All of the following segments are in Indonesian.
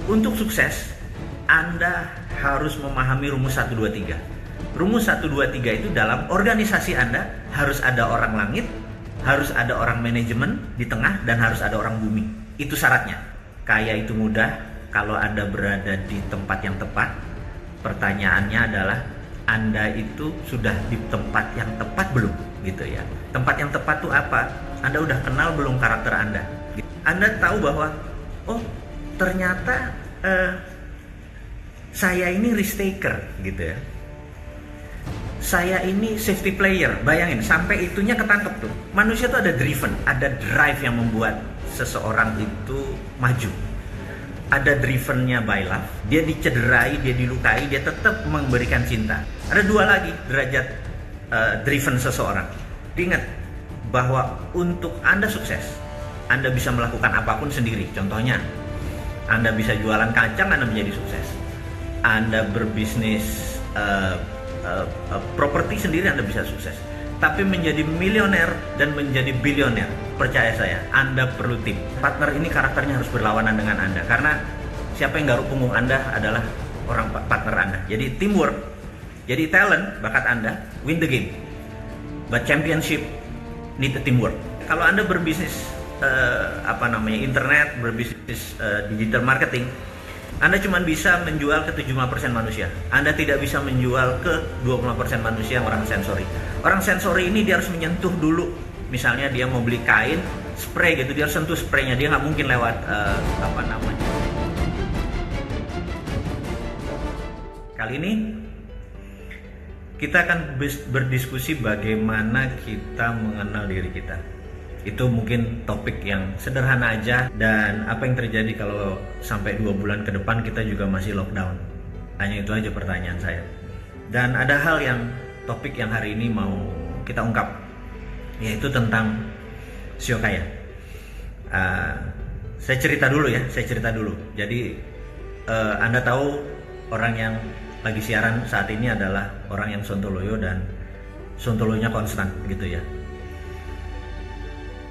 Untuk sukses, Anda harus memahami rumus 1, 2, 3. Rumus 1, 2, 3 itu dalam organisasi Anda harus ada orang langit, harus ada orang manajemen di tengah, dan harus ada orang bumi. Itu syaratnya. Kaya itu mudah kalau Anda berada di tempat yang tepat. Pertanyaannya adalah, Anda itu sudah di tempat yang tepat belum? Gitu ya. Tempat yang tepat itu apa? Anda udah kenal belum karakter Anda? Anda tahu bahwa, oh ternyata saya ini risk taker gitu ya. Saya ini safety player. Bayangin, sampai itunya ketangkep tuh. Manusia tuh ada driven, ada drive yang membuat seseorang itu maju. Ada drivennya by love, dia dicederai, dia dilukai, dia tetap memberikan cinta. Ada dua lagi derajat driven seseorang. Ingat bahwa untuk Anda sukses, Anda bisa melakukan apapun sendiri. Contohnya, Anda bisa jualan kacang, Anda menjadi sukses. Anda berbisnis properti sendiri, Anda bisa sukses. Tapi menjadi milioner dan menjadi bilioner, percaya saya, Anda perlu tim. Partner ini karakternya harus berlawanan dengan Anda, karena siapa yang garuk punggung Anda adalah orang partner Anda. Jadi teamwork, jadi talent, bakat Anda, win the game. But championship need a teamwork. Kalau Anda berbisnis internet, berbisnis digital marketing, Anda cuma bisa menjual ke 75% manusia. Anda tidak bisa menjual ke 20% manusia yang orang sensori. Orang sensori ini dia harus menyentuh dulu. Misalnya dia mau beli kain, spray gitu, dia harus sentuh spraynya. Dia nggak mungkin lewat Kali ini kita akan berdiskusi bagaimana kita mengenal diri kita. Itu mungkin topik yang sederhana aja, dan apa yang terjadi kalau sampai 2 bulan ke depan kita juga masih lockdown. Hanya itu aja pertanyaan saya. Dan ada hal topik yang hari ini mau kita ungkap, yaitu tentang sio kaya. Saya cerita dulu. Jadi Anda tahu orang yang lagi siaran saat ini adalah orang yang sontoloyo, dan sontoloyonya konstan gitu ya.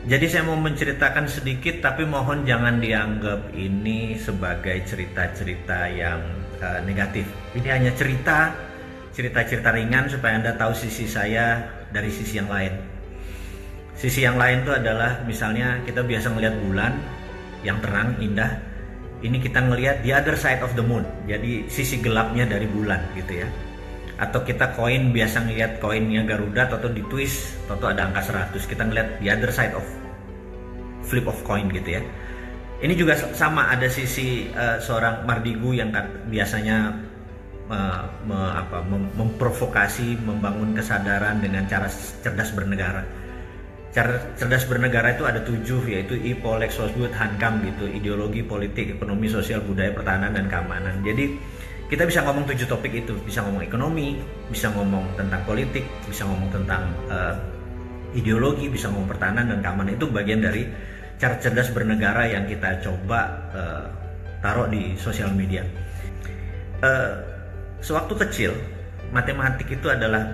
Jadi saya mau menceritakan sedikit, tapi mohon jangan dianggap ini sebagai cerita-cerita yang negatif. Ini hanya cerita-cerita ringan supaya Anda tahu sisi saya dari sisi yang lain. Sisi yang lain itu adalah, misalnya kita biasa melihat bulan yang terang, indah. Ini kita ngelihat the other side of the moon, jadi sisi gelapnya dari bulan gitu ya. Atau kita koin, biasa ngelihat koinnya Garuda, atau di twist, atau ada angka 100, kita ngelihat the other side of flip of coin gitu ya. Ini juga sama, ada sisi seorang Mardigu yang biasanya memprovokasi, membangun kesadaran dengan cara cerdas bernegara. Cara cerdas bernegara itu ada 7, yaitu Polek, Sosbud, Hankam gitu, ideologi, politik, ekonomi, sosial, budaya, pertahanan, dan keamanan. Jadi kita bisa ngomong 7 topik itu, bisa ngomong ekonomi, bisa ngomong tentang politik, bisa ngomong tentang ideologi, bisa ngomong pertahanan dan keamanan. Itu bagian dari cara cerdas bernegara yang kita coba taruh di sosial media. Sewaktu kecil, matematik itu adalah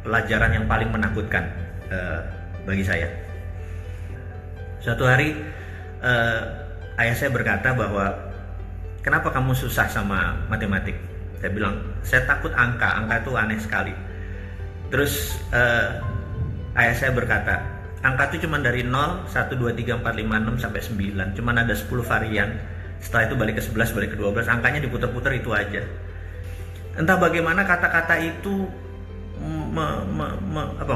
pelajaran yang paling menakutkan bagi saya. Suatu hari ayah saya berkata bahwa, kenapa kamu susah sama matematik? Saya bilang, saya takut angka itu aneh sekali. Terus ayah saya berkata, angka itu cuma dari 0, 1, 2, 3, 4, 5, 6 sampai 9. Cuma ada 10 varian. Setelah itu balik ke 11, balik ke 12. Angkanya diputar-putar itu aja. Entah bagaimana kata-kata itu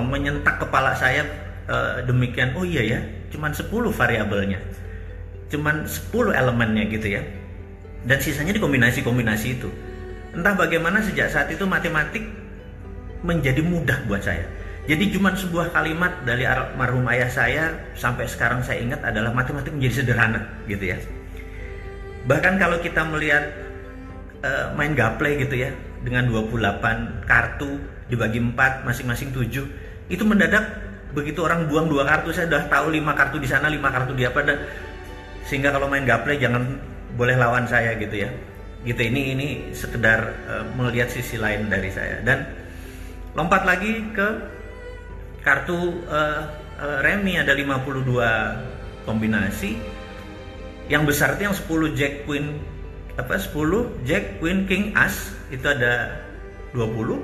menyentak kepala saya demikian. Oh iya ya, cuma 10 variabelnya, cuma 10 elemennya gitu ya. Dan sisanya dikombinasi-kombinasi itu. Entah bagaimana sejak saat itu matematik menjadi mudah buat saya. Jadi cuma sebuah kalimat dari almarhum ayah saya sampai sekarang saya ingat adalah matematik menjadi sederhana gitu ya. Bahkan kalau kita melihat main gaple gitu ya, dengan 28 kartu dibagi 4, masing-masing 7, itu mendadak begitu orang buang 2 kartu, saya udah tahu 5 kartu di sana, 5 kartu di apa. Sehingga kalau main gaple jangan boleh lawan saya gitu ya. Gitu, ini sekedar melihat sisi lain dari saya. Dan lompat lagi ke kartu remi, ada 52 kombinasi. Yang besar itu yang 10 Jack Queen 10 Jack, Queen, King, As, itu ada 20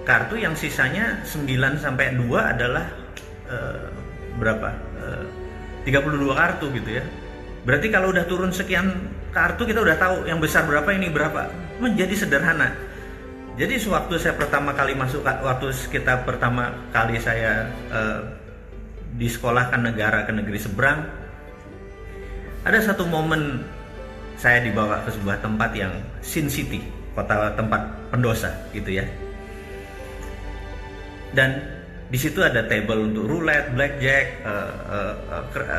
kartu, yang sisanya 9 sampai 2 adalah berapa? 32 kartu gitu ya. Berarti kalau udah turun sekian kartu kita udah tahu yang besar berapa, ini berapa. Menjadi sederhana. Jadi sewaktu saya pertama kali masuk, waktu kita pertama kali saya disekolahkan ke negeri seberang, ada satu momen saya dibawa ke sebuah tempat yang Sin City, kota tempat pendosa gitu ya. Dan di situ ada table untuk roulette, blackjack,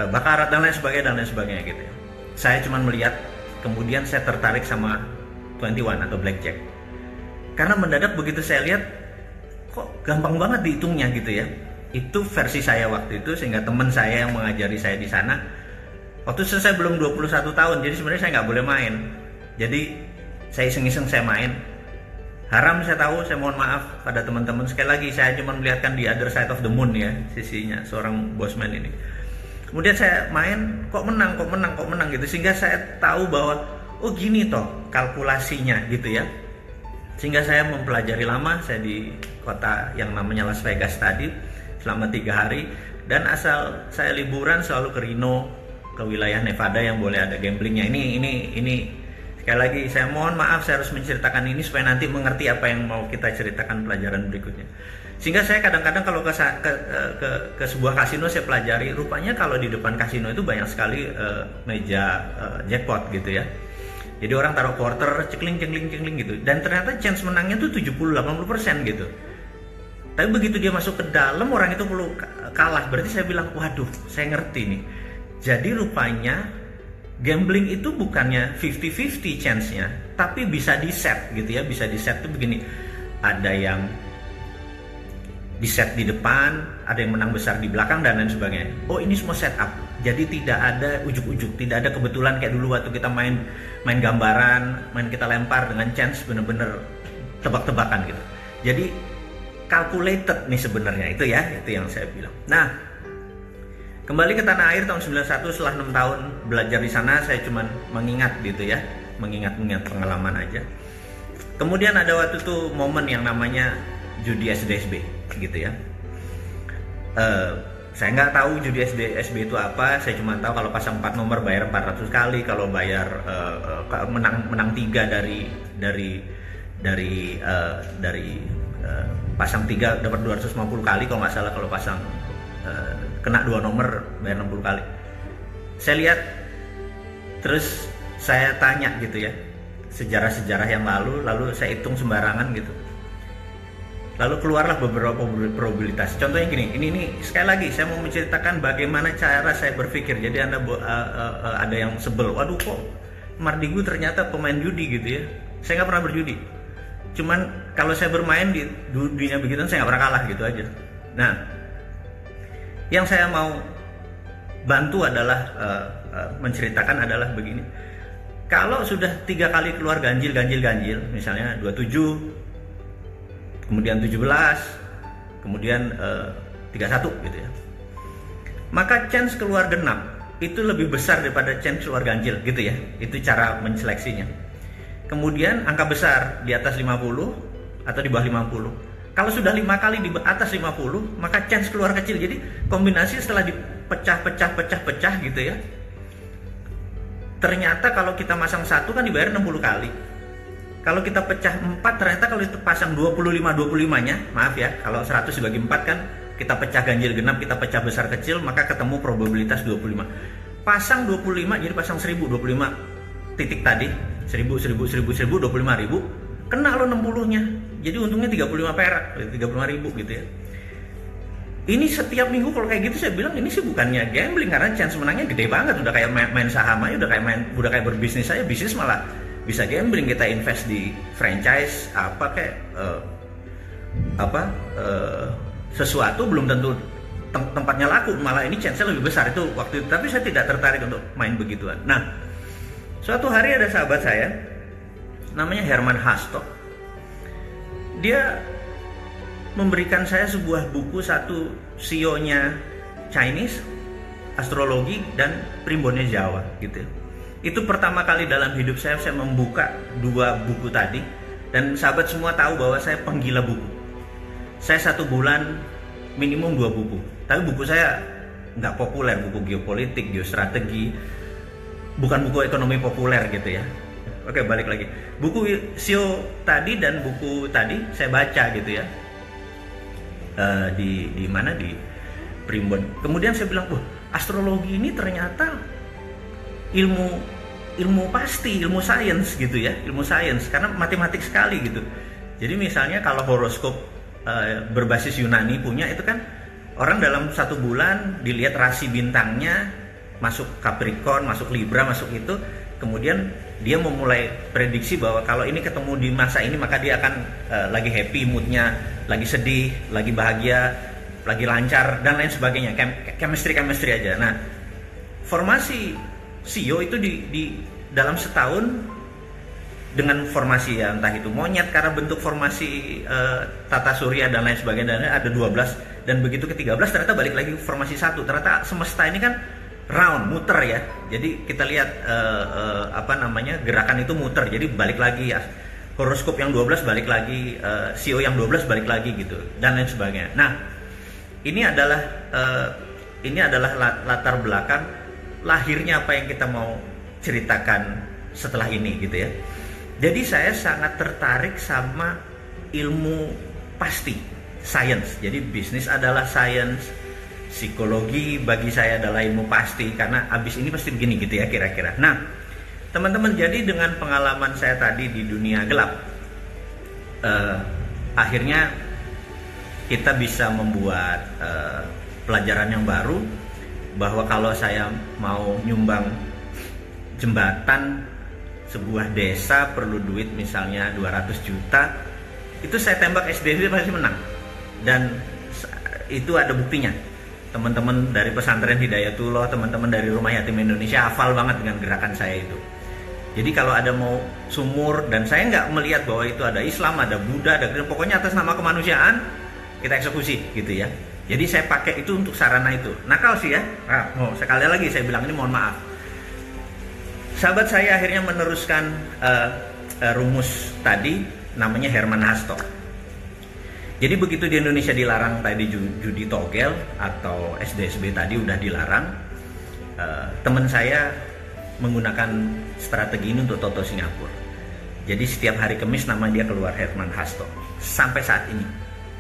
bakarat dan lain sebagainya gitu ya. Saya cuma melihat, kemudian saya tertarik sama 21 atau blackjack. Karena mendadak begitu saya lihat, kok gampang banget dihitungnya gitu ya. Itu versi saya waktu itu, sehingga teman saya yang mengajari saya di sana, waktu itu saya belum 21 tahun, jadi sebenarnya saya nggak boleh main. Jadi saya iseng-iseng saya main. Haram saya tahu, saya mohon maaf pada teman-teman. Sekali lagi saya cuma melihatkan di other side of the moon ya, sisinya seorang bosman ini. Kemudian saya main, kok menang gitu. Sehingga saya tahu bahwa oh gini toh kalkulasinya gitu ya. Sehingga saya mempelajari lama, saya di kota yang namanya Las Vegas tadi selama 3 hari. Dan asal saya liburan selalu ke Reno, ke wilayah Nevada yang boleh ada gamblingnya. Ini sekali lagi saya mohon maaf, saya harus menceritakan ini supaya nanti mengerti apa yang mau kita ceritakan pelajaran berikutnya. Sehingga saya kadang-kadang kalau ke sebuah kasino saya pelajari, rupanya kalau di depan kasino itu banyak sekali meja jackpot gitu ya. Jadi orang taruh quarter, cekling gitu. Dan ternyata chance menangnya tuh 70-80% gitu. Tapi begitu dia masuk ke dalam, orang itu perlu kalah. Berarti saya bilang, waduh, saya ngerti nih. Jadi rupanya gambling itu bukannya 50-50 chance-nya, tapi bisa di set gitu ya. Bisa di set tuh begini, ada yang di set di depan, ada yang menang besar di belakang dan lain sebagainya. Oh, ini semua setup. Jadi tidak ada ujuk-ujuk, tidak ada kebetulan kayak dulu waktu kita main gambaran, main kita lempar dengan chance bener-bener tebak-tebakan gitu. Jadi calculated nih sebenarnya, itu ya, itu yang saya bilang. Nah, kembali ke tanah air tahun 91, setelah 6 tahun belajar di sana, saya cuma mengingat gitu ya, mengingat pengalaman aja. Kemudian ada waktu itu momen yang namanya judi SDSB gitu ya. Saya nggak tahu judi SDSB itu apa, saya cuma tahu kalau pasang 4 nomor bayar 400 kali, kalau bayar menang 3 dari pasang 3 dapat 250 kali kalau nggak salah, kalau pasang kena 2 nomor bayar 60 kali. Saya lihat, terus saya tanya gitu ya, sejarah-sejarah yang lalu saya hitung sembarangan gitu. Lalu keluarlah beberapa probabilitas. Contohnya gini, ini sekali lagi saya mau menceritakan bagaimana cara saya berpikir. Jadi Anda ada yang sebel, waduh kok Mardigu ternyata pemain judi gitu ya. Saya nggak pernah berjudi. Cuman kalau saya bermain di dunia begitu saya nggak pernah kalah gitu aja. Nah, yang saya mau bantu adalah menceritakan adalah begini. Kalau sudah 3 kali keluar ganjil, misalnya 27, kemudian 17, kemudian 31 gitu ya. Maka chance keluar genap itu lebih besar daripada chance keluar ganjil gitu ya. Itu cara menseleksinya. Kemudian angka besar di atas 50 atau di bawah 50. Kalau sudah 5 kali di atas 50, maka chance keluar kecil. Jadi kombinasi setelah dipecah gitu ya. Ternyata kalau kita masang 1 kan dibayar 60 kali. Kalau kita pecah 4, ternyata kalau kita pasang 25-25-nya, maaf ya, kalau 100 dibagi 4 kan kita pecah ganjil genap, kita pecah besar kecil, maka ketemu probabilitas 25. Pasang 25, jadi pasang 1000, 25 titik tadi, 1000, 25.000, kena lo 60-nya. Jadi untungnya 35 perak, 35.000 gitu ya. Ini setiap minggu kalau kayak gitu saya bilang ini sih bukannya gambling, karena chance menangnya gede banget, udah kayak main saham aja, udah kayak berbisnis aja, bisnis malah bisa gambling. Kita invest di franchise sesuatu belum tentu tempatnya laku, malah ini chance-nya lebih besar itu waktu itu. Tapi saya tidak tertarik untuk main begituan. Nah, suatu hari ada sahabat saya namanya Herman Hastock. Dia memberikan saya sebuah buku, satu CEO-nya Chinese, astrologi dan primbonnya Jawa gitu. Itu pertama kali dalam hidup saya membuka 2 buku tadi. Dan sahabat semua tahu bahwa saya penggila buku. Saya 1 bulan minimum 2 buku. Tapi buku saya nggak populer, buku geopolitik, geostrategi, bukan buku ekonomi populer gitu ya. Oke, balik lagi. Buku Sio tadi dan buku tadi saya baca gitu ya. Di mana, di Primbon. Kemudian saya bilang, wah, astrologi ini ternyata ilmu pasti, ilmu sains gitu ya, ilmu sains, karena matematik sekali gitu. Jadi misalnya kalau horoskop berbasis Yunani punya itu kan, orang dalam 1 bulan dilihat rasi bintangnya, masuk Capricorn, masuk Libra, masuk itu, kemudian dia memulai prediksi bahwa kalau ini ketemu di masa ini maka dia akan lagi happy moodnya, lagi sedih, lagi bahagia, lagi lancar dan lain sebagainya. Chemistry aja. Nah, formasi Sio itu di dalam setahun dengan formasi ya, entah itu monyet karena bentuk formasi tata surya dan lain sebagainya, dan ada 12, dan begitu ke 13 ternyata balik lagi formasi 1. Ternyata semesta ini kan round, muter ya. Jadi kita lihat gerakan itu muter. Jadi balik lagi ya. Horoskop yang 12 balik lagi, Sio yang 12 balik lagi gitu dan lain sebagainya. Nah, ini adalah latar belakang lahirnya apa yang kita mau ceritakan setelah ini gitu ya. Jadi saya sangat tertarik sama ilmu pasti, science. Jadi bisnis adalah science, psikologi bagi saya adalah ilmu pasti, karena abis ini pasti begini gitu ya kira-kira. Nah, teman-teman, jadi dengan pengalaman saya tadi di dunia gelap, akhirnya kita bisa membuat pelajaran yang baru, bahwa kalau saya mau nyumbang jembatan sebuah desa perlu duit misalnya 200 juta, itu saya tembak SDB pasti menang. Dan itu ada buktinya. Teman-teman dari pesantren Hidayatullah, teman-teman dari Rumah Yatim Indonesia hafal banget dengan gerakan saya itu. Jadi kalau ada mau sumur, dan saya nggak melihat bahwa itu ada Islam, ada Buddha, ada Kristen, pokoknya atas nama kemanusiaan kita eksekusi gitu ya. Jadi saya pakai itu untuk sarana itu. Nakal sih ya. Sekali lagi saya bilang ini, mohon maaf. Sahabat saya akhirnya meneruskan rumus tadi, namanya Herman Hasto. Jadi begitu di Indonesia dilarang tadi judi togel atau SDSB tadi udah dilarang, teman saya menggunakan strategi ini untuk Toto Singapura. Jadi setiap hari Kamis nama dia keluar Herman Hasto. Sampai saat ini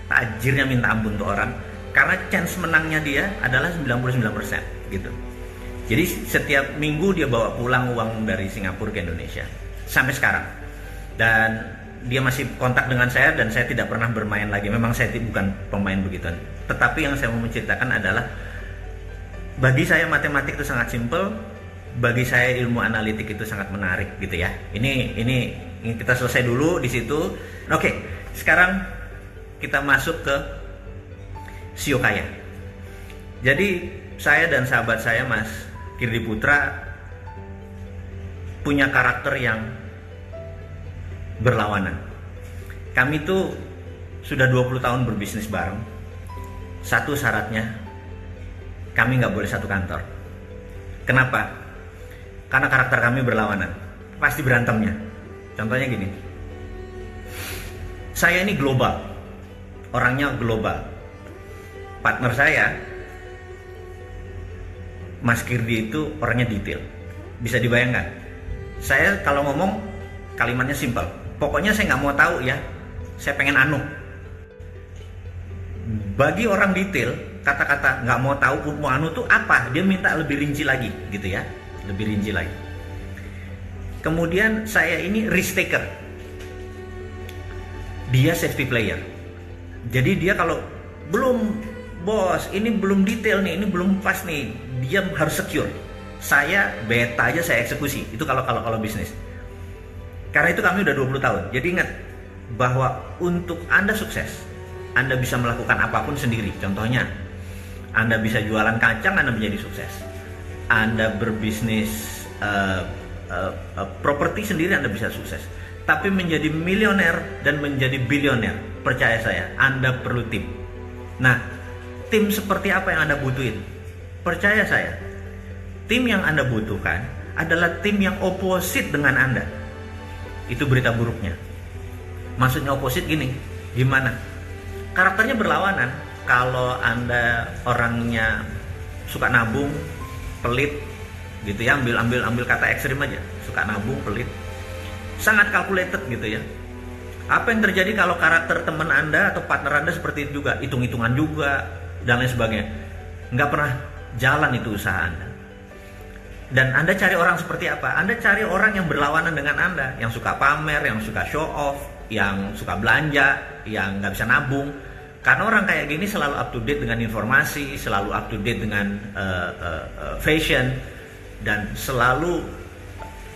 tajirnya minta ampun tuh orang, karena chance menangnya dia adalah 99% gitu. Jadi setiap minggu dia bawa pulang uang dari Singapura ke Indonesia sampai sekarang. Dan dia masih kontak dengan saya, dan saya tidak pernah bermain lagi. Memang saya bukan pemain begituan. Tetapi yang saya mau menceritakan adalah, bagi saya matematik itu sangat simpel, bagi saya ilmu analitik itu sangat menarik gitu ya. Ini kita selesai dulu di situ. Oke, sekarang kita masuk ke Sio Kaya. Jadi saya dan sahabat saya Mas Kirdi Putra punya karakter yang berlawanan. Kami tuh sudah 20 tahun berbisnis bareng. Satu syaratnya, kami nggak boleh satu kantor. Kenapa? Karena karakter kami berlawanan. Pasti berantemnya. Contohnya gini, saya ini global, orangnya global. Partner saya, Mas Kirdi, itu orangnya detail. Bisa dibayangkan, saya kalau ngomong kalimatnya simpel. Pokoknya saya nggak mau tahu ya, saya pengen anu. Bagi orang detail, kata-kata nggak mau tahu mau anu tuh apa? Dia minta lebih rinci lagi, gitu ya, lebih rinci lagi. Kemudian saya ini risk taker, dia safety player. Jadi dia kalau belum, bos ini belum detail nih, ini belum pas nih, dia harus secure. Saya beta aja, saya eksekusi. Itu kalau bisnis. Karena itu kami udah 20 tahun. Jadi ingat bahwa untuk Anda sukses, Anda bisa melakukan apapun sendiri. Contohnya, Anda bisa jualan kacang, Anda menjadi sukses. Anda berbisnis properti sendiri, Anda bisa sukses. Tapi menjadi milioner dan menjadi bilioner, percaya saya, Anda perlu tim. Nah, tim seperti apa yang Anda butuhin? Percaya saya, tim yang Anda butuhkan adalah tim yang opposite dengan Anda. Itu berita buruknya. Maksudnya opposite gini, gimana? Karakternya berlawanan. Kalau Anda orangnya suka nabung, pelit, gitu ya, ambil kata ekstrim aja, suka nabung, pelit, sangat calculated gitu ya. Apa yang terjadi kalau karakter teman Anda atau partner Anda seperti itu juga, hitung-hitungan juga dan lain sebagainya, nggak pernah jalan itu usaha Anda. Dan Anda cari orang seperti apa? Anda cari orang yang berlawanan dengan Anda, yang suka pamer, yang suka show off, yang suka belanja, yang nggak bisa nabung. Karena orang kayak gini selalu up to date dengan informasi, selalu up to date dengan fashion, dan selalu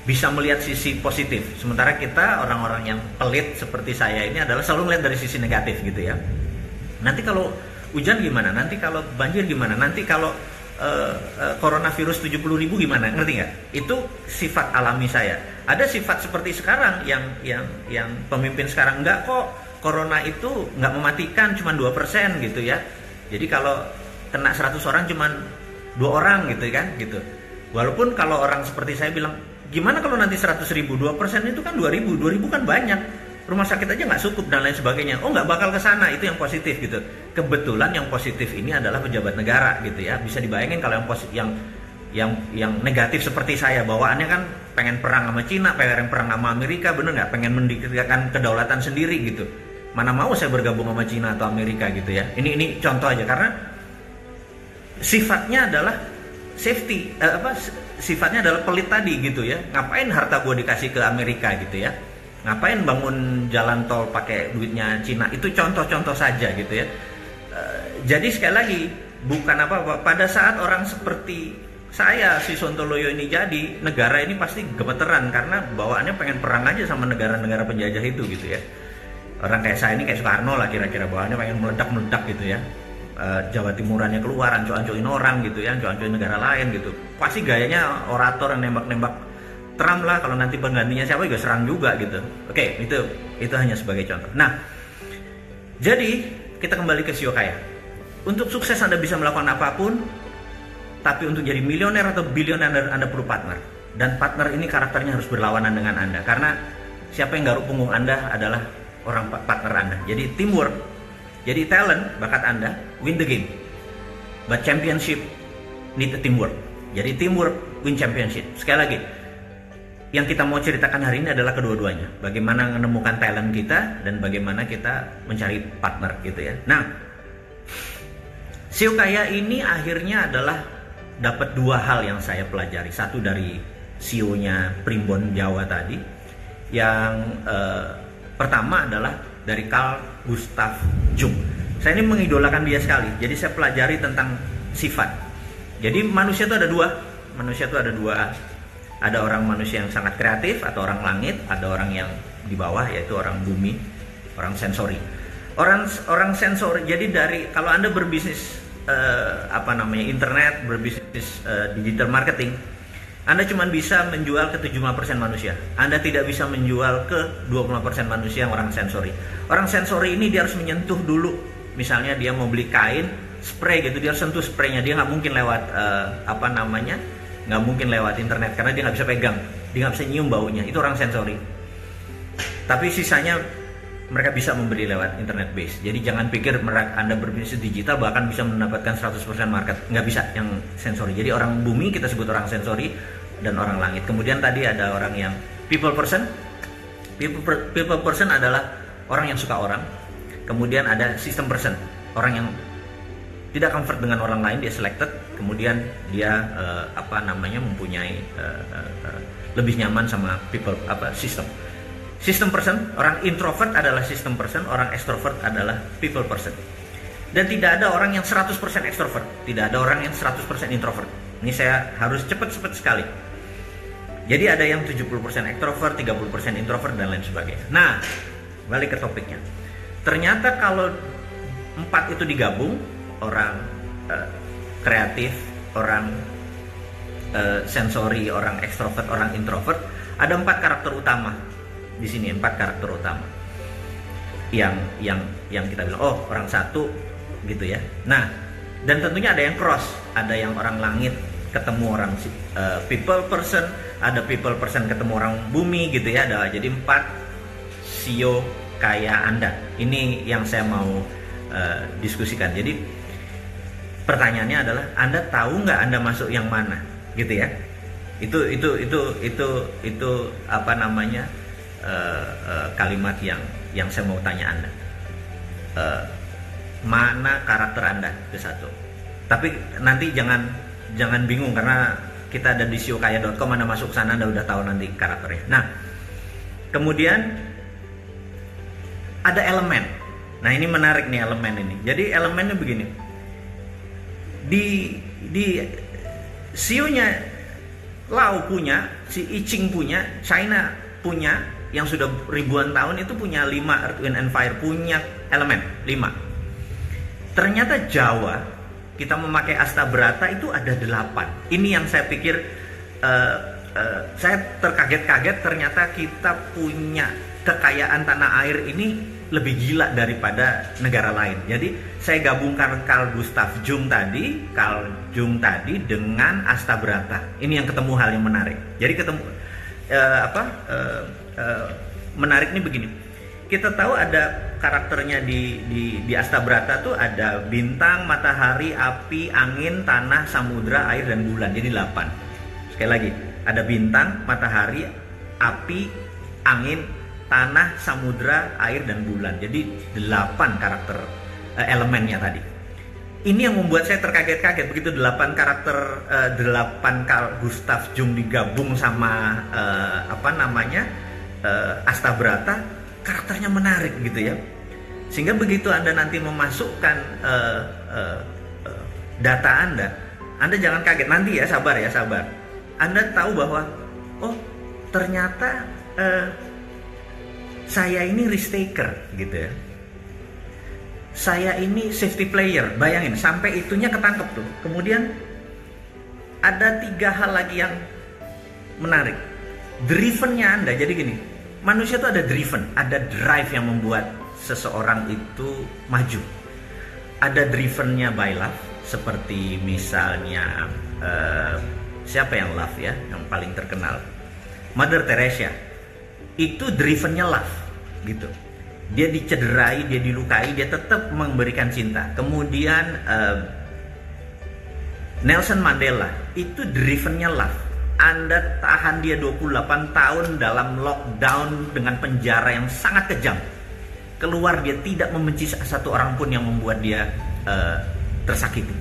bisa melihat sisi positif. Sementara kita orang-orang yang pelit seperti saya ini adalah selalu melihat dari sisi negatif gitu ya. Nanti kalau hujan gimana? Nanti kalau banjir gimana? Nanti kalau coronavirus 70.000 gimana? Ngerti nggak? Itu sifat alami saya. Ada sifat seperti sekarang yang pemimpin sekarang enggak kok. Corona itu nggak mematikan, cuma 2% gitu ya. Jadi kalau kena 100 orang cuma 2 orang gitu kan gitu. Walaupun kalau orang seperti saya bilang, gimana kalau nanti 100.000, 2% itu kan 2.000 kan banyak. Rumah sakit aja nggak cukup dan lain sebagainya. Oh, nggak bakal ke sana, itu yang positif gitu. Kebetulan yang positif ini adalah pejabat negara gitu ya. Bisa dibayangin kalau yang negatif seperti saya, bawaannya kan pengen perang sama Cina, pengen perang sama Amerika, bener nggak? Pengen mendirikan kedaulatan sendiri gitu. Mana mau saya bergabung sama Cina atau Amerika gitu ya. Ini contoh aja, karena sifatnya adalah safety, sifatnya adalah pelit tadi gitu ya. Ngapain harta gue dikasih ke Amerika gitu ya? Ngapain bangun jalan tol pakai duitnya Cina? Itu contoh-contoh saja gitu ya. Jadi sekali lagi, bukan apa-apa. Pada saat orang seperti saya, si Sontoloyo ini jadi, negara ini pasti gemeteran karena bawaannya pengen perang aja sama negara-negara penjajah itu gitu ya. Orang kayak saya ini kayak Soekarno lah kira-kira, bawaannya pengen meledak-meledak gitu ya. Jawa Timurannya keluar, anco-ancoin orang gitu ya, anco-ancoin negara lain gitu. Pasti gayanya orator yang nembak-nembak Trump lah, kalau nanti penggantinya siapa juga serang juga gitu. Oke, itu hanya sebagai contoh. Nah, jadi kita kembali ke Sio Kaya. Untuk sukses Anda bisa melakukan apapun, tapi untuk jadi milioner atau bilioner Anda perlu partner. Dan partner ini karakternya harus berlawanan dengan Anda, karena siapa yang garuk punggung Anda adalah orang partner Anda. Jadi teamwork, jadi talent, bakat Anda win the game, but championship need a teamwork. Jadi teamwork win championship. Sekali lagi, yang kita mau ceritakan hari ini adalah kedua-duanya. Bagaimana menemukan talent kita dan bagaimana kita mencari partner gitu ya. Nah, Sio Kaya ini akhirnya adalah dapat 2 hal yang saya pelajari. Satu dari CEO-nya Primbon Jawa tadi, yang pertama adalah dari Carl Gustav Jung. Saya ini mengidolakan dia sekali. Jadi saya pelajari tentang sifat. Jadi manusia itu ada 2. Manusia itu ada 2. Ada orang manusia yang sangat kreatif atau orang langit, ada orang yang di bawah yaitu orang bumi, orang sensori. Orang sensori. Jadi dari kalau Anda berbisnis internet, berbisnis digital marketing, Anda cuma bisa menjual ke 75% manusia. Anda tidak bisa menjual ke 25% manusia yang orang sensori. Orang sensori ini dia harus menyentuh dulu. Misalnya dia mau beli kain, spray gitu, dia harus sentuh spraynya. Dia nggak mungkin lewat nggak mungkin lewat internet karena dia nggak bisa pegang, dia nggak bisa nyium baunya. Itu orang sensori. Tapi sisanya mereka bisa membeli lewat internet base. Jadi jangan pikir Anda berbisnis digital bahkan bisa mendapatkan 100% market. Nggak bisa yang sensori. Jadi orang bumi kita sebut orang sensori dan orang langit. Kemudian tadi ada orang yang people person. People person adalah orang yang suka orang. Kemudian ada system person, orang yang tidak comfort dengan orang lain, dia selected. Kemudian dia mempunyai lebih nyaman sama people system. System person, orang introvert adalah system person, orang extrovert adalah people person. Dan tidak ada orang yang 100% extrovert, tidak ada orang yang 100% introvert. Ini saya harus cepat sekali. Jadi ada yang 70% extrovert, 30% introvert dan lain sebagainya. Nah, balik ke topiknya. Ternyata kalau 4 itu digabung, orang kreatif, orang sensori, orang ekstrovert, orang introvert, ada 4 karakter utama di sini, 4 karakter utama yang kita bilang, oh orang satu gitu ya. Nah, dan tentunya ada yang cross, ada yang orang langit, ketemu orang people person, ada people person ketemu orang bumi gitu ya. Ada jadi 4 CEO kayak Anda. Ini yang saya mau diskusikan. Jadi pertanyaannya adalah Anda tahu nggak Anda masuk yang mana, gitu ya? Itu apa namanya kalimat yang saya mau tanya Anda. Mana karakter Anda itu satu. Tapi nanti jangan bingung karena kita ada di siokaya.com, Anda masuk sana Anda udah tahu nanti karakternya. Nah, kemudian ada elemen. Nah, ini menarik nih elemen ini. Jadi elemennya begini. Di CEO-nya Lau punya, si I Ching punya, China punya, yang sudah ribuan tahun itu punya 5 Earth, Wind and Fire, punya elemen 5. Ternyata Jawa, kita memakai Astabrata itu ada 8. Ini yang saya pikir saya terkaget-kaget, ternyata kita punya kekayaan tanah air ini lebih gila daripada negara lain. Jadi saya gabungkan Carl Gustav Jung tadi dengan Astabrata. Ini yang ketemu hal yang menarik. Jadi ketemu menarik nih begini. Kita tahu ada karakternya di Astabrata tuh ada bintang, matahari, api, angin, tanah, samudra, air, dan bulan. Jadi 8. Sekali lagi, ada bintang, matahari, api, angin, tanah, samudra, air, dan bulan. Jadi 8 karakter elemennya tadi. Ini yang membuat saya terkaget-kaget. Begitu 8 karakter 8 Carl Gustav Jung digabung sama Astabrata, karakternya menarik gitu ya. Sehingga begitu Anda nanti memasukkan data Anda jangan kaget. Nanti ya, sabar. Anda tahu bahwa oh ternyata saya ini risk taker gitu ya. Saya ini safety player. Bayangin sampai itunya ketangkep tuh. Kemudian ada 3 hal lagi yang menarik. Drivennya Anda. Jadi gini, manusia tuh ada driven, ada drive yang membuat seseorang itu maju. Ada drivennya by love, seperti misalnya siapa yang love ya, yang paling terkenal, Mother Teresa. Itu drivennya love gitu. Dia dicederai, dia dilukai, dia tetap memberikan cinta. Kemudian Nelson Mandela, itu drivennya love. Anda tahan dia 28 tahun dalam lockdown dengan penjara yang sangat kejam. Keluar dia tidak membenci satu orang pun yang membuat dia tersakiti.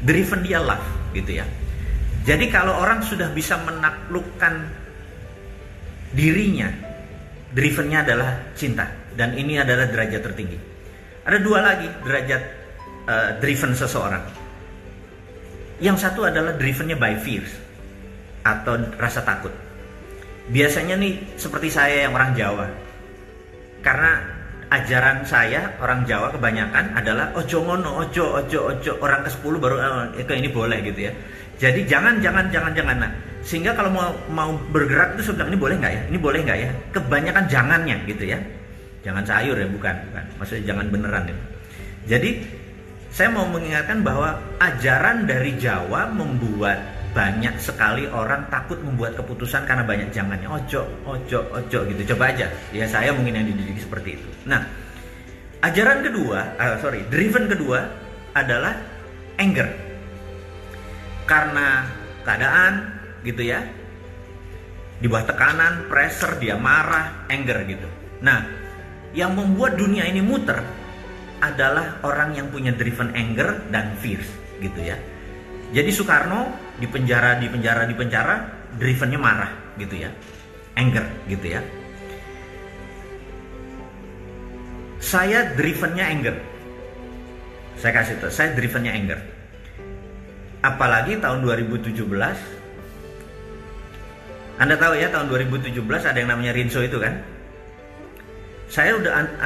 Driven dia love gitu ya. Jadi kalau orang sudah bisa menaklukkan dirinya, drivennya adalah cinta, dan ini adalah derajat tertinggi. Ada 2 lagi derajat driven seseorang. Yang satu adalah drivennya by fears atau rasa takut. Biasanya nih seperti saya yang orang Jawa, karena ajaran saya orang Jawa kebanyakan adalah ojo ngono, ojo orang ke-10 baru ini boleh gitu ya. Jadi jangan. Nah, sehingga kalau mau bergerak itu sebenarnya ini boleh nggak ya? Ini boleh nggak ya? Kebanyakan jangannya gitu ya. Jangan sayur ya, bukan. Maksudnya jangan beneran ya. Jadi saya mau mengingatkan bahwa ajaran dari Jawa membuat banyak sekali orang takut membuat keputusan karena banyak jangannya. Ojo gitu. Coba aja. Ya saya mungkin yang dididik seperti itu. Nah, driven kedua adalah anger. Karena keadaan gitu ya, di bawah tekanan, pressure, dia marah, anger gitu. Nah, yang membuat dunia ini muter adalah orang yang punya driven anger dan fears gitu ya. Jadi Soekarno di penjara, drivennya marah gitu ya, anger gitu ya. Saya drivennya anger. Saya kasih tahu, saya drivennya anger. Apalagi tahun 2017, Anda tahu ya, tahun 2017 ada yang namanya Rinso itu kan.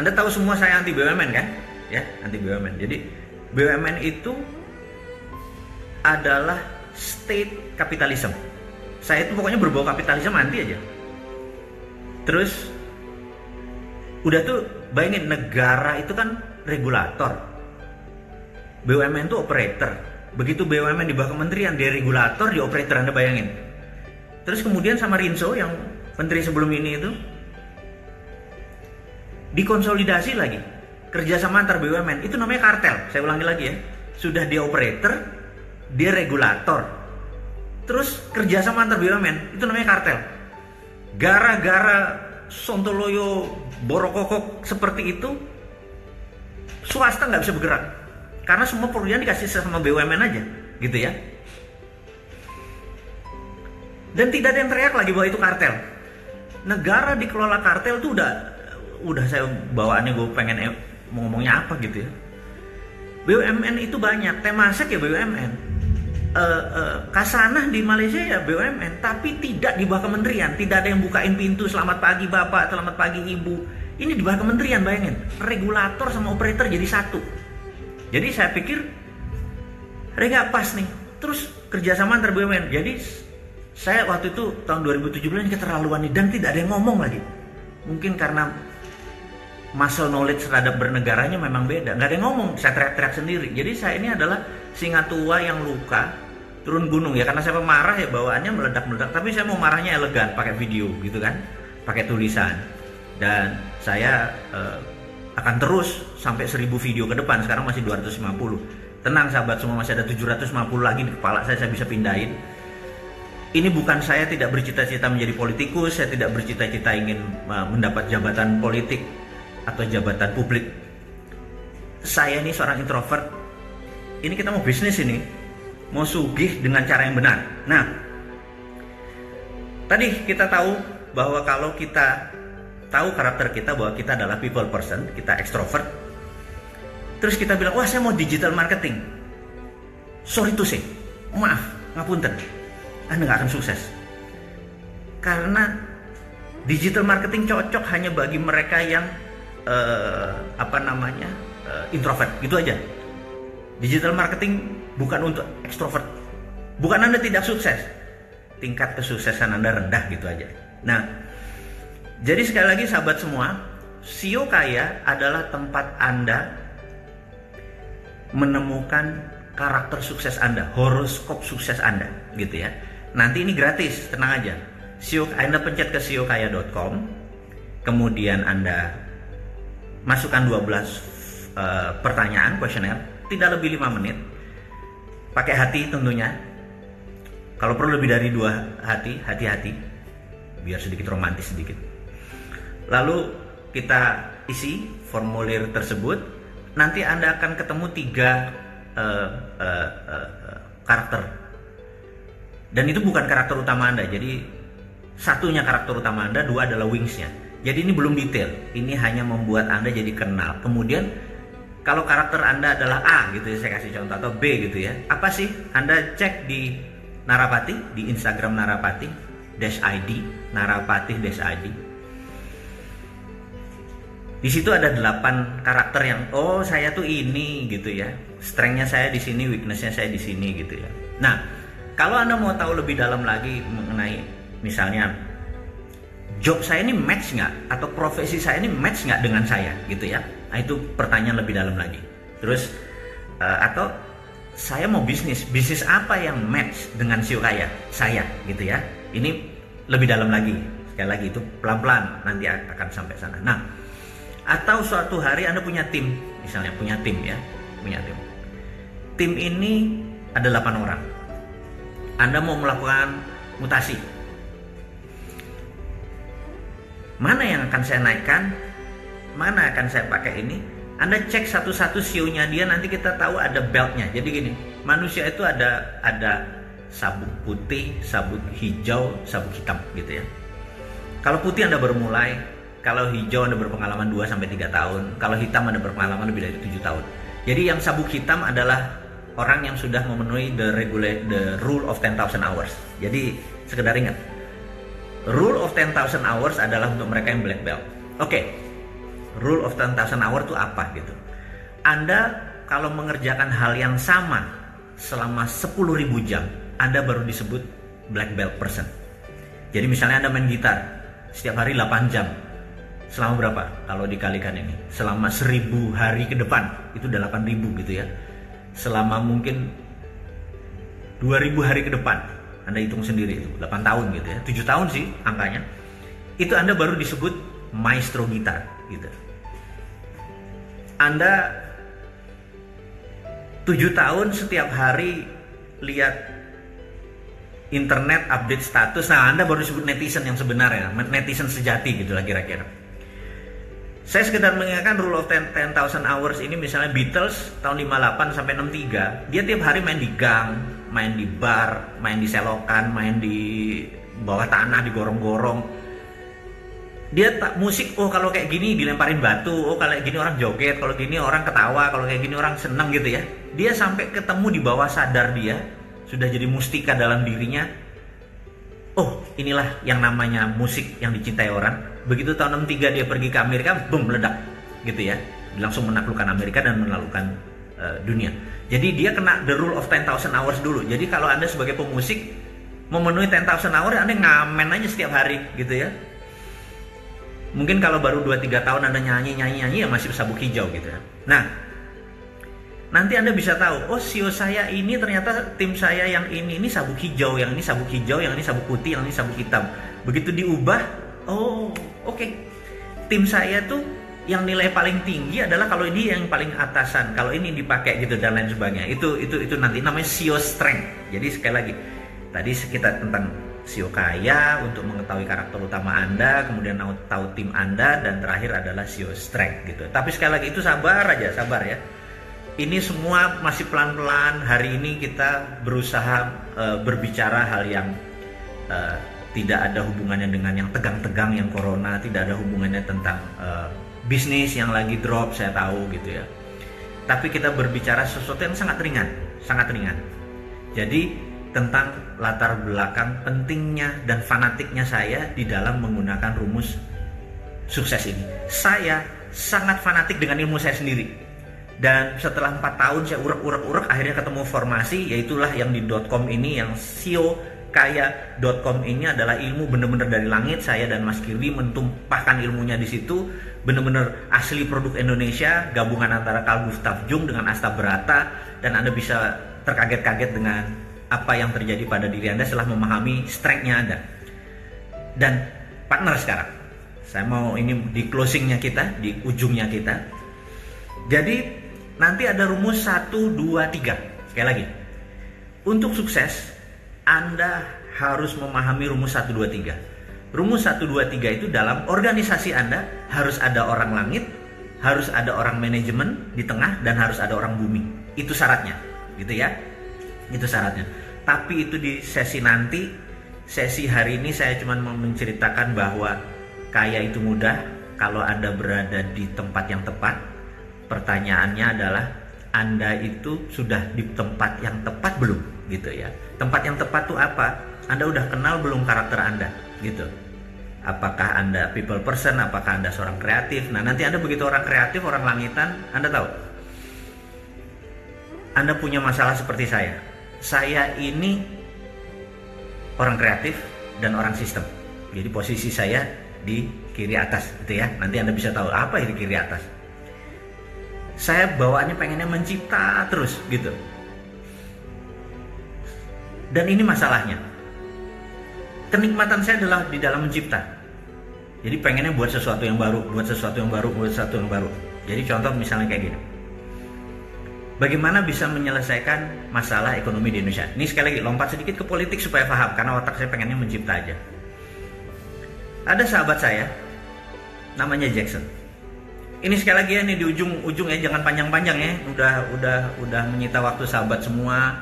Anda tahu semua saya anti BUMN kan? Ya, anti BUMN. Jadi BUMN itu adalah state capitalism. Saya itu pokoknya berbau kapitalisme anti aja. Terus udah tuh bayangin, negara itu kan regulator, BUMN itu operator. Begitu BUMN di bawah kementerian, dia regulator, dia operator, Anda bayangin. Terus kemudian sama Rinso yang menteri sebelum ini itu dikonsolidasi lagi, kerjasama antar BUMN, itu namanya kartel. Saya ulangi lagi ya, sudah dia operator, dia regulator, terus kerjasama antar BUMN, itu namanya kartel. Gara-gara sontoloyo borokokok seperti itu, swasta nggak bisa bergerak karena semua pekerjaan dikasih sama BUMN aja, gitu ya. Dan tidak ada yang teriak lagi bahwa itu kartel. Negara dikelola kartel tuh udah saya bawaannya, gue pengen mau ngomongnya apa gitu ya. BUMN itu banyak, Temasek ya BUMN, Kasanah di Malaysia ya BUMN, tapi tidak di bawah kementerian. Tidak ada yang bukain pintu selamat pagi bapak, selamat pagi ibu. Ini di bawah kementerian, bayangin. Regulator sama operator jadi satu. Jadi saya pikir nggak pas nih. Terus kerjasama antar BUMN. Jadi saya waktu itu tahun 2017 ini keterlaluan nih, dan tidak ada yang ngomong lagi. Mungkin karena muscle knowledge terhadap bernegaranya memang beda. Nggak ada yang ngomong, saya teriak-teriak sendiri. Jadi saya ini adalah singa tua yang luka turun gunung ya, karena saya pemarah ya, bawaannya meledak-meledak. Tapi saya mau marahnya elegan, pakai video gitu kan, pakai tulisan. Dan saya akan terus sampai 1000 video ke depan. Sekarang masih 250. Tenang sahabat semua, masih ada 750 lagi di kepala saya bisa pindahin. Ini bukan saya tidak bercita-cita menjadi politikus, saya tidak bercita-cita ingin mendapat jabatan politik atau jabatan publik. Saya ini seorang introvert. Ini kita mau bisnis ini, mau sugih dengan cara yang benar. Nah, tadi kita tahu bahwa kalau kita tahu karakter kita bahwa kita adalah people person, kita extrovert. Terus kita bilang, wah saya mau digital marketing. Sorry to say, maaf, ngapunten, Anda nggak akan sukses. Karena digital marketing cocok hanya bagi mereka yang introvert, gitu aja. Digital marketing bukan untuk extrovert. Bukan Anda tidak sukses, tingkat kesuksesan Anda rendah, gitu aja. Nah, jadi sekali lagi sahabat semua, SEO Kaya adalah tempat Anda menemukan karakter sukses Anda, horoskop sukses Anda, gitu ya. Nanti ini gratis, tenang aja. Anda pencet ke seokaya.com, kemudian Anda masukkan 12 pertanyaan, kuesioner, tidak lebih 5 menit. Pakai hati tentunya. Kalau perlu lebih dari 2 hati, hati-hati. Biar sedikit romantis sedikit. Lalu kita isi formulir tersebut. Nanti Anda akan ketemu 3 karakter. Dan itu bukan karakter utama Anda. Jadi satunya karakter utama Anda, 2 adalah wingsnya. Jadi ini belum detail. Ini hanya membuat Anda jadi kenal. Kemudian kalau karakter Anda adalah A gitu ya, saya kasih contoh, atau B gitu ya. Apa sih? Anda cek di Narapati, di Instagram Narapati-ID, Narapati-ID. Di situ ada 8 karakter yang, oh saya tuh ini gitu ya. Strength-nya saya di sini, weakness-nya saya di sini gitu ya. Nah, kalau Anda mau tahu lebih dalam lagi mengenai misalnya job saya ini match nggak, atau profesi saya ini match nggak dengan saya gitu ya. Nah, itu pertanyaan lebih dalam lagi. Terus atau saya mau bisnis apa yang match dengan SEO Kaya saya gitu ya. Ini lebih dalam lagi. Sekali lagi itu pelan-pelan nanti akan sampai sana. Nah, atau suatu hari Anda punya tim, misalnya punya tim ya, punya tim. Tim ini ada 8 orang. Anda mau melakukan mutasi. Mana yang akan saya naikkan? Mana akan saya pakai ini? Anda cek satu-satu SEO-nya dia, nanti kita tahu ada belt-nya. Jadi gini, manusia itu ada sabuk putih, sabuk hijau, sabuk hitam gitu ya. Kalau putih Anda baru mulai, kalau hijau Anda berpengalaman 2-3 tahun, kalau hitam Anda berpengalaman lebih dari 7 tahun. Jadi yang sabuk hitam adalah orang yang sudah memenuhi the rule of 10,000 hours. Jadi sekedar ingat, rule of 10,000 hours adalah untuk mereka yang black belt. Oke, rule of 10,000 hours itu apa gitu? Anda kalau mengerjakan hal yang sama selama 10.000 jam, Anda baru disebut black belt person. Jadi misalnya Anda main gitar setiap hari 8 jam. Selama berapa? Kalau dikalikan ini, selama 1000 hari ke depan, itu udah 8.000 gitu ya. Selama mungkin 2000 hari ke depan, Anda hitung sendiri itu 8 tahun gitu ya, 7 tahun sih angkanya, itu Anda baru disebut maestro gitar gitu. Anda 7 tahun setiap hari lihat internet update status, nah Anda baru disebut netizen yang sebenarnya, netizen sejati gitulah kira-kira. Saya sekedar mengingatkan rule of 10,000 hours ini, misalnya Beatles tahun 58 sampai 63, dia tiap hari main di gang, main di bar, main di selokan, main di bawah tanah, di gorong-gorong. Dia musik, oh kalau kayak gini dilemparin batu, oh kalau kayak gini orang joget, kalau gini orang ketawa, kalau kayak gini orang seneng gitu ya. Dia sampai ketemu di bawah sadar dia, sudah jadi mustika dalam dirinya. Oh, inilah yang namanya musik yang dicintai orang. Begitu tahun 63 dia pergi ke Amerika, boom, meledak gitu ya. Langsung menaklukkan Amerika dan menaklukkan dunia. Jadi dia kena the rule of 10,000 hours dulu. Jadi kalau Anda sebagai pemusik memenuhi 10,000 hours, Anda ngamen aja setiap hari gitu ya. Mungkin kalau baru 2-3 tahun Anda nyanyi ya masih sabuk hijau gitu ya. Nah, nanti Anda bisa tahu, oh CEO saya ini ternyata tim saya yang ini sabuk hijau, yang ini sabuk hijau, yang ini sabuk putih, yang ini sabuk hitam. Begitu diubah, oh oke. Tim saya tuh yang nilai paling tinggi adalah kalau ini yang paling atasan, kalau ini dipakai gitu dan lain sebagainya. Itu nanti namanya CEO strength. Jadi sekali lagi, tadi kita tentang CEO kaya untuk mengetahui karakter utama Anda, kemudian tahu tim Anda, dan terakhir adalah CEO strength gitu. Tapi sekali lagi itu sabar aja, sabar ya. Ini semua masih pelan-pelan. Hari ini kita berusaha berbicara hal yang tidak ada hubungannya dengan yang tegang-tegang, yang corona, tidak ada hubungannya tentang bisnis yang lagi drop, saya tahu gitu ya. Tapi kita berbicara sesuatu yang sangat ringan, sangat ringan. Jadi tentang latar belakang pentingnya dan fanatiknya saya di dalam menggunakan rumus sukses ini. Saya sangat fanatik dengan ilmu saya sendiri. Dan setelah 4 tahun saya urek-urek akhirnya ketemu formasi, yaitulah yang di .com ini, yang siokaya.com ini adalah ilmu benar-benar dari langit. Saya dan Mas Kirby mentumpahkan ilmunya di situ, benar-benar asli produk Indonesia, gabungan antara Carl Gustav Jung dengan Asta Berata, dan Anda bisa terkaget-kaget dengan apa yang terjadi pada diri Anda setelah memahami strength-nya Anda. Dan partner sekarang, saya mau ini di closingnya kita, di ujungnya kita. Jadi nanti ada rumus 1, 2, 3. Sekali lagi, untuk sukses Anda harus memahami rumus 1, 2, 3. Rumus 1, 2, 3 itu dalam organisasi Anda harus ada orang langit, harus ada orang manajemen di tengah, dan harus ada orang bumi. Itu syaratnya, gitu ya. Itu syaratnya. Tapi itu di sesi nanti. Sesi hari ini saya cuma mau menceritakan bahwa kaya itu mudah kalau Anda berada di tempat yang tepat. Pertanyaannya adalah, Anda itu sudah di tempat yang tepat belum, gitu ya. Tempat yang tepat itu apa? Anda udah kenal belum karakter Anda, gitu. Apakah Anda people person, apakah Anda seorang kreatif? Nah, nanti Anda begitu orang kreatif, orang langitan, Anda tahu. Anda punya masalah seperti saya. Saya ini orang kreatif dan orang sistem. Jadi posisi saya di kiri atas, gitu ya. Nanti Anda bisa tahu apa itu kiri atas. Saya bawaannya pengennya mencipta terus gitu. Dan ini masalahnya. Kenikmatan saya adalah di dalam mencipta. Jadi pengennya buat sesuatu yang baru, buat sesuatu yang baru, buat sesuatu yang baru. Jadi contoh misalnya kayak gini. Bagaimana bisa menyelesaikan masalah ekonomi di Indonesia? Ini sekali lagi lompat sedikit ke politik supaya paham, karena otak saya pengennya mencipta aja. Ada sahabat saya namanya Jackson. Ini sekali lagi ya, ini di ujung ya, jangan panjang-panjang ya. Udah menyita waktu sahabat semua.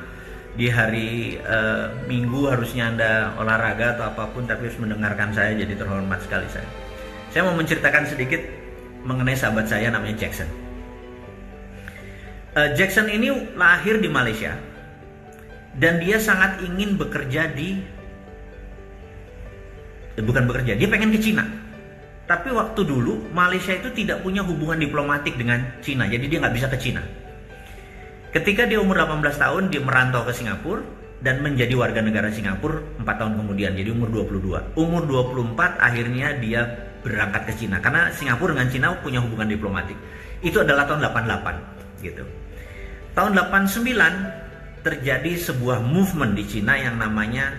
Di hari Minggu harusnya Anda olahraga atau apapun, tapi harus mendengarkan saya, jadi terhormat sekali saya. Saya mau menceritakan sedikit mengenai sahabat saya namanya Jackson. Jackson ini lahir di Malaysia dan dia sangat ingin bekerja dia pengen ke Cina. Tapi waktu dulu Malaysia itu tidak punya hubungan diplomatik dengan Cina, jadi dia nggak bisa ke Cina. Ketika dia umur 18 tahun, dia merantau ke Singapura dan menjadi warga negara Singapura 4 tahun kemudian, jadi umur 22. Umur 24 akhirnya dia berangkat ke Cina, karena Singapura dengan Cina punya hubungan diplomatik. Itu adalah tahun 88 gitu. Tahun 89 terjadi sebuah movement di Cina yang namanya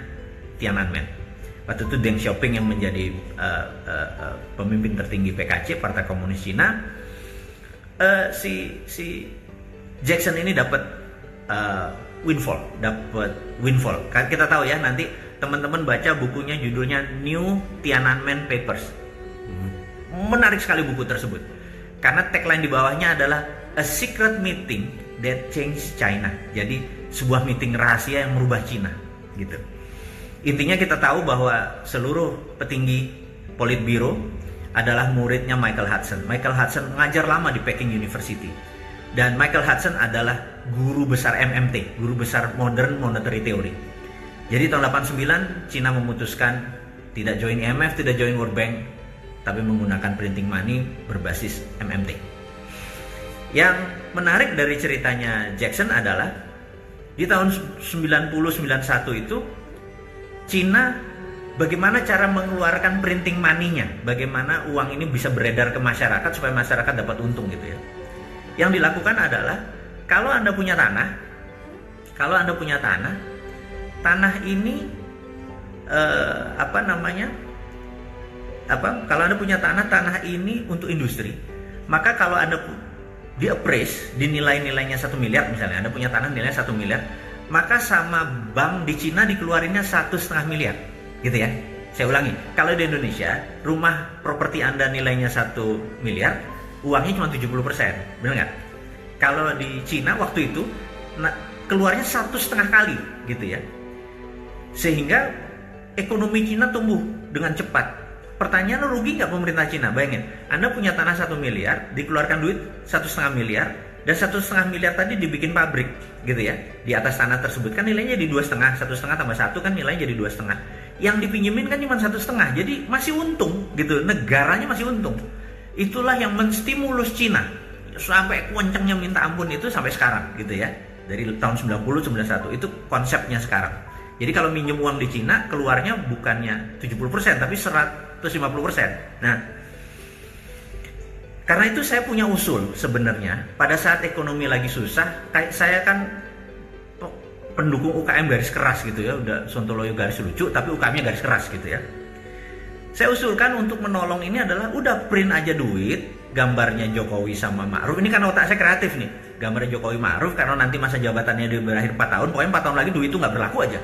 Tiananmen. Waktu itu Deng Xiaoping yang menjadi pemimpin tertinggi PKC, Partai Komunis Cina. Si Jackson ini dapat windfall. Kan kita tahu ya, nanti teman-teman baca bukunya, judulnya New Tiananmen Papers. Menarik sekali buku tersebut. Karena tagline di bawahnya adalah a secret meeting that changed China. Jadi sebuah meeting rahasia yang merubah Cina, gitu. Intinya kita tahu bahwa seluruh petinggi Politburo adalah muridnya Michael Hudson. Michael Hudson mengajar lama di Peking University. Dan Michael Hudson adalah guru besar MMT, guru besar Modern Monetary Theory. Jadi tahun 89 Cina memutuskan tidak join IMF, tidak join World Bank, tapi menggunakan printing money berbasis MMT. Yang menarik dari ceritanya Jackson adalah di tahun 90-91 itu Cina bagaimana cara mengeluarkan printing money-nya, bagaimana uang ini bisa beredar ke masyarakat supaya masyarakat dapat untung gitu ya. Yang dilakukan adalah kalau Anda punya tanah, tanah ini kalau Anda punya tanah ini untuk industri, maka kalau Anda di appraise, dinilai-nilainya 1 miliar misalnya, Anda punya tanah nilainya 1 miliar, maka sama bank di Cina dikeluarinnya 1,5 miliar, gitu ya. Saya ulangi, kalau di Indonesia rumah properti Anda nilainya 1 miliar, uangnya cuma 70%, benar nggak? Kalau di Cina waktu itu keluarnya 1,5 kali, gitu ya. Sehingga ekonomi Cina tumbuh dengan cepat. Pertanyaan, rugi nggak pemerintah Cina? Bayangin, Anda punya tanah 1 miliar, dikeluarkan duit 1,5 miliar, dan 1,5 miliar tadi dibikin pabrik, gitu ya. Di atas tanah tersebut kan nilainya di 2,5, 1,5 tambah 1 kan nilainya jadi 2,5. Yang dipinjemin kan cuma 1,5, jadi masih untung, gitu. Negaranya masih untung. Itulah yang menstimulus Cina sampai kencangnya minta ampun itu sampai sekarang, gitu ya. Dari tahun 90-91 itu konsepnya sekarang. Jadi kalau minjem uang di Cina keluarnya bukannya 70% tapi 150%. Nah, karena itu saya punya usul sebenarnya. Pada saat ekonomi lagi susah, saya kan pendukung UKM garis keras gitu ya. Udah Sontoloyo garis lucu tapi UKM-nya garis keras gitu ya. Saya usulkan untuk menolong ini adalah udah print aja duit, gambarnya Jokowi sama Ma'ruf. Ini kan otak saya kreatif nih. Gambarnya Jokowi Ma'ruf karena nanti masa jabatannya dia berakhir 4 tahun. Pokoknya 4 tahun lagi duit itu nggak berlaku aja.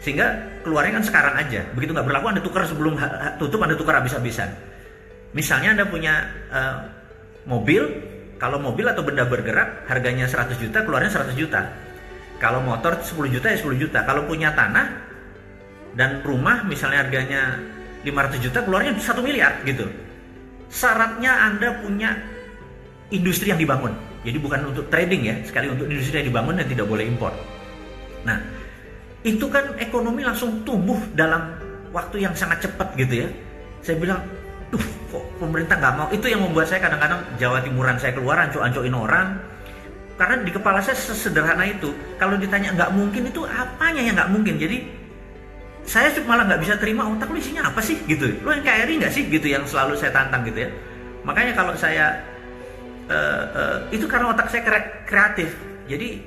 Sehingga keluarnya kan sekarang aja. Begitu nggak berlaku Anda tukar sebelum tutup, Anda tukar habis-habisan. Misalnya Anda punya mobil, kalau mobil atau benda bergerak harganya 100 juta, keluarnya 100 juta. Kalau motor 10 juta ya 10 juta. Kalau punya tanah dan rumah misalnya harganya 500 juta, keluarnya 1 miliar gitu. Syaratnya Anda punya industri yang dibangun. Jadi bukan untuk trading ya, sekali untuk industri yang dibangun dan tidak boleh impor. Nah, itu kan ekonomi langsung tumbuh dalam waktu yang sangat cepat gitu ya. Saya bilang, kok pemerintah nggak mau? Itu yang membuat saya kadang-kadang Jawa Timuran saya keluar, anco-ancoin orang. Karena di kepala saya sesederhana itu. Kalau ditanya nggak mungkin, itu apanya yang nggak mungkin? Jadi saya malah nggak bisa terima, otak lu isinya apa sih gitu. Lu NKRI nggak sih gitu, yang selalu saya tantang gitu ya. Makanya kalau saya itu karena otak saya kreatif. Jadi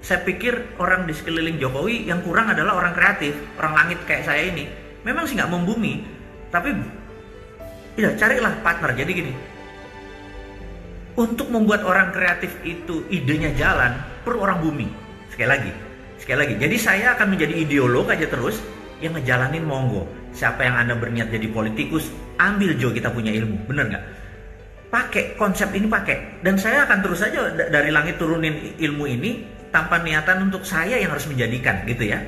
saya pikir orang di sekeliling Jokowi yang kurang adalah orang kreatif, orang langit kayak saya ini. Memang sih nggak membumi, tapi ya carilah partner. Jadi gini, untuk membuat orang kreatif itu idenya jalan, perlu orang bumi. Sekali lagi. Jadi saya akan menjadi ideolog aja terus, yang ngejalanin monggo. Siapa yang Anda berniat jadi politikus, ambil Jo, kita punya ilmu, bener nggak? Pakai konsep ini, pakai. Dan saya akan terus aja dari langit turunin ilmu ini tanpa niatan untuk saya yang harus menjadikan gitu ya.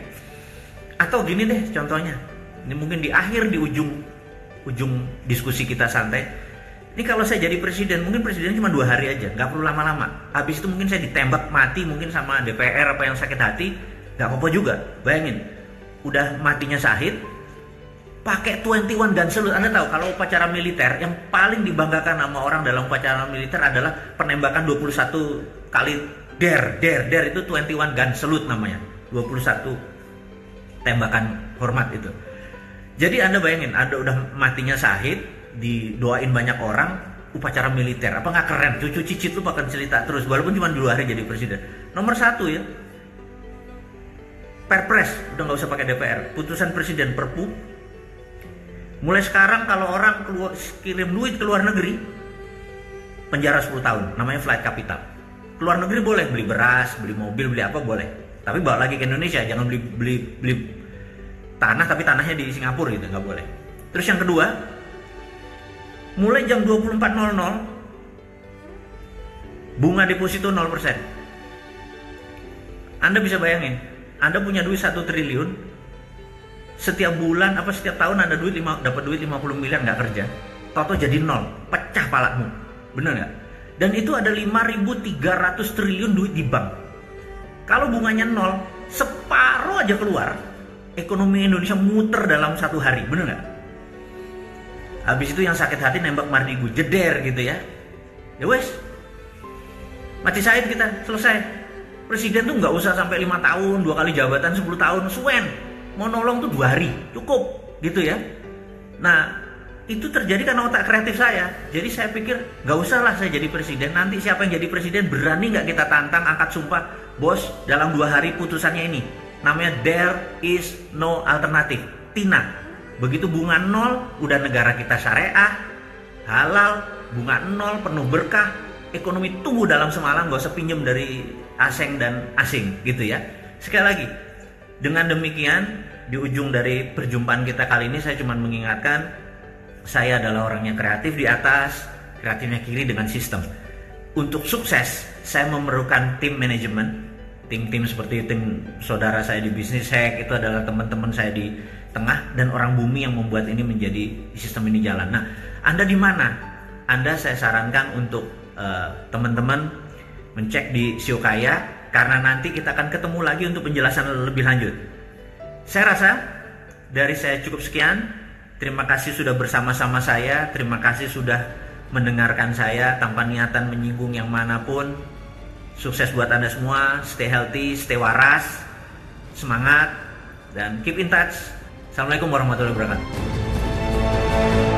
Atau gini deh contohnya, ini mungkin di akhir, di ujung diskusi kita santai. Ini kalau saya jadi presiden, mungkin presiden cuma 2 hari aja, nggak perlu lama-lama. Habis itu mungkin saya ditembak mati mungkin sama DPR apa yang sakit hati, nggak apa-apa juga. Bayangin, udah matinya Syahid, pakai 21 gun salute. Anda tahu kalau upacara militer yang paling dibanggakan sama orang dalam upacara militer adalah penembakan 21 kali der itu 21 gun salute namanya. 21 tembakan hormat itu. Jadi Anda bayangin, Anda udah matinya Syahid, didoain banyak orang, upacara militer, apa nggak keren? Cucu cicit lu bakal cerita terus walaupun cuma 2 hari jadi presiden. Nomor 1 ya, Perpres, udah nggak usah pakai DPR, putusan presiden, perpu. Mulai sekarang kalau orang kirim duit ke luar negeri, penjara 10 tahun, namanya flight capital. Keluar negeri boleh beli beras, beli mobil, beli apa boleh. Tapi bawa lagi ke Indonesia, jangan beli tanah tapi tanahnya di Singapura gitu, nggak boleh. Terus yang kedua, mulai jam 24.00 bunga deposito 0%. Anda bisa bayangin, Anda punya duit 1 triliun, setiap bulan apa setiap tahun Anda dapat duit 50 miliar nggak kerja, toto jadi 0, pecah palakmu, bener nggak? Dan itu ada 5.300 triliun duit di bank. Kalau bunganya 0, separuh aja keluar, ekonomi Indonesia muter dalam 1 hari, bener nggak? Habis itu yang sakit hati nembak Mardigu, jeder gitu ya. Ya wes, mati syahid kita, selesai. Presiden tuh nggak usah sampai 5 tahun, 2 kali jabatan 10 tahun, suwen. Mau nolong tuh 2 hari, cukup gitu ya. Nah, itu terjadi karena otak kreatif saya. Jadi saya pikir nggak usah lah saya jadi presiden. Nanti siapa yang jadi presiden, berani nggak kita tantang, angkat sumpah, bos dalam 2 hari putusannya ini. Namanya there is no alternative, TINA. Begitu bunga 0, udah negara kita syariah, halal, bunga 0, penuh berkah, ekonomi tumbuh dalam semalam, gak usah pinjem dari asing dan asing gitu ya. Sekali lagi, dengan demikian di ujung dari perjumpaan kita kali ini saya cuma mengingatkan, saya adalah orang yang kreatif di atas, kreatifnya kiri dengan sistem. Untuk sukses, saya memerlukan tim manajemen, tim-tim seperti tim saudara saya di Business Hack, itu adalah teman-teman saya di tengah, dan orang bumi yang membuat ini menjadi sistem ini jalan. Nah, Anda di mana? Anda saya sarankan untuk teman-teman mencek di Sio Kaya, karena nanti kita akan ketemu lagi untuk penjelasan lebih lanjut. Saya rasa dari saya cukup sekian. Terima kasih sudah bersama-sama saya. Terima kasih sudah mendengarkan saya tanpa niatan menyinggung yang manapun. Sukses buat Anda semua. Stay healthy, stay waras, semangat, dan keep in touch. Assalamualaikum warahmatullahi wabarakatuh.